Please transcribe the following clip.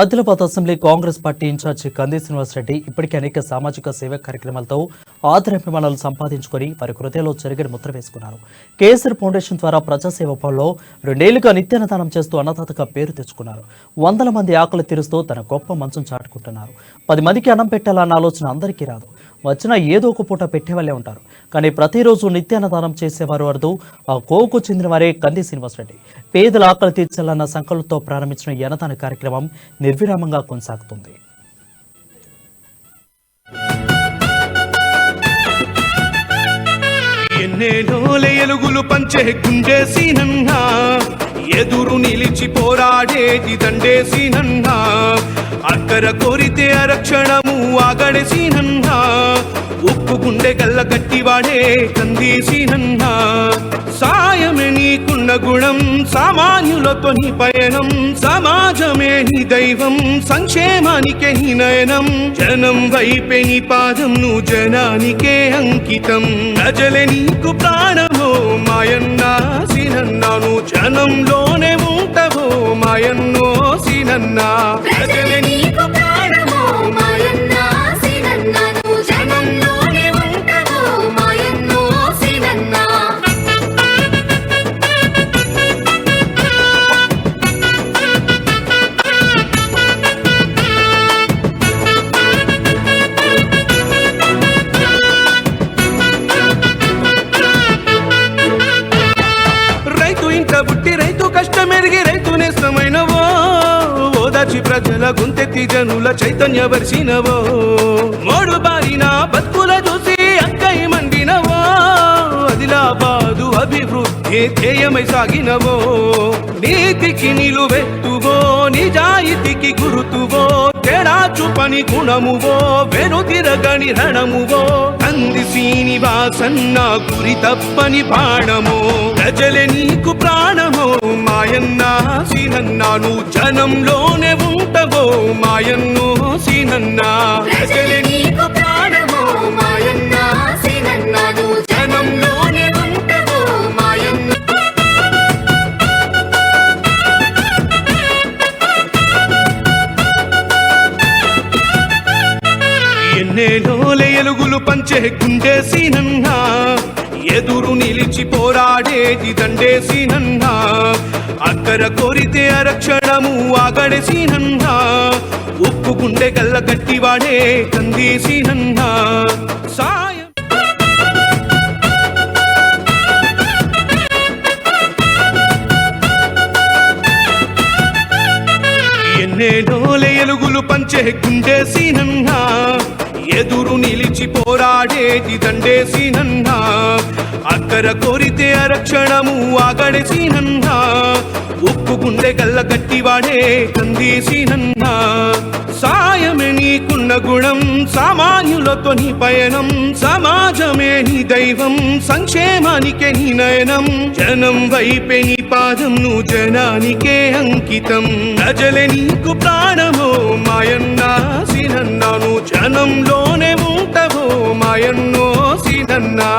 Adilabad assembly Congress party incharge Kandi Srinivasa Reddy ఇప్పటికే అనేక సామాజిక సేవా కార్యక్రమాలతో ఆదరాభిమానాలు సంపాదించుకుని వారి హృదయంలో చెరిగిన ముద్ర వేసుకున్నారు. కేసర్ ఫౌండేషన్ ద్వారా ప్రజాసేవ పనుల్లో 2 ఏళ్లుగా నిత్యాన్నదానం చేస్తూ అన్నదాతగా పేరు తెచ్చుకున్నారు. 100 మంది ఆకలి తీరుస్తూ తన గొప్ప మంచం చాటుకుంటున్నారు. 10 మందికి అన్నం పెట్టాలన్న ఆలోచన అందరికీ రాదు. వచ్చినా ఏదో ఒక పూట పెట్టేవాళ్లే ఉంటారు. కానీ ప్రతిరోజు నిత్యాన్నదానం చేసేవారు అరుదు. ఆ కోవుకు చెందిన వారే కంది శ్రీనివాసరెడ్డి. పేదల ఆకలి తీర్చాలన్న సంకల్పంతో ప్రారంభించిన ఈ అన్నదాన కార్యక్రమం నిర్విరామంగా కొనసాగుతుంది. ఎలుగులు పంచే గుంజేసినన్నా ఎదురు నిలిచి పోరాడేది దండేసినన్నా అక్కర కోరితే అరక్షణము ఆగడేసినన్నా ఉప్పు గుండె గల్ల గట్టివాడే కందీసినన్నా సాయమే నీకున్న గుణం సామాన్యులతో నీ పయనం సమాజమే నీ దైవం సంక్షేమానికే నీ నయనం జనం వైపే నీ పాదం నువ్వు జనానికే అంకితం ప్రజలే నీకు ప్రాణమో మాయన్నా సినన్నాను జనంలోనే ఉంటావో మాయన్నో సినన్నా ప్రజలే నీకు ప్రాణమో మాయన్నా సినన్నాను జనంలోనే ఉంటావో మాయన్నో సినన్నా పుట్టి రైతు కష్టమెరిగి రైతు నేస్తమైనవో ఓదాచి ప్రజల గుంతెత్తి జనుల చైతన్య పరిచినవో మోడు బారిన బతుకుల చూసి అక్కై మండినవో ఆదిలాబాదు అభివృద్ధి ధ్యేయమై సాగినవో నీతికి నిలువెత్తువో నిజాయితీకి గురుతువో తేడా చూపని గుణమువో వెనుతిరగని రణమువో కంది శ్రీనివాసన్న గురి తప్పని బాణమో ప్రజలే నీకు ప్రాణమో మాయన్నా సీనన్నాను జనంలోనే ఉంటావో మాయన్నో సీనన్నా ప్రజలే నీకు ప్రాణమో మాయన్నా సీనన్నాను జనంలోనే ఉంటావో మాయన్నో ఎలుగులు పంచే గుండేసినన్నా ఎదురు నిలిచి పోరాడేది దండేసినన్నా అక్కర కోరితే అరక్షణము ఆగడేసినన్నా ఉప్పు గుండె గల్ల గట్టివాడే కందీసినన్నా సాయం ఎలుగులు పంచే గుండేసినన్నా ఎదురు నిలిచి పోరాడేది దండేసినన్నా అక్కర కోరితే అరక్షణము ఆగడేసినన్నా ఉప్పు గుండె గల్ల గట్టివాడే కందీసినన్నా సాయమే నీకున్న గుణం సామాన్యులతో నీ పయనం సమాజమే నీ దైవం సంక్షేమానికే నీ నయనం జనం వైపే నీ పాదం నువ్వు జనానికే అంకితం ప్రజలే నీకు ప్రాణమో మాయన్నా సినన్నాను జనంలోనే ఉంటావో మాయన్నో సినన్నా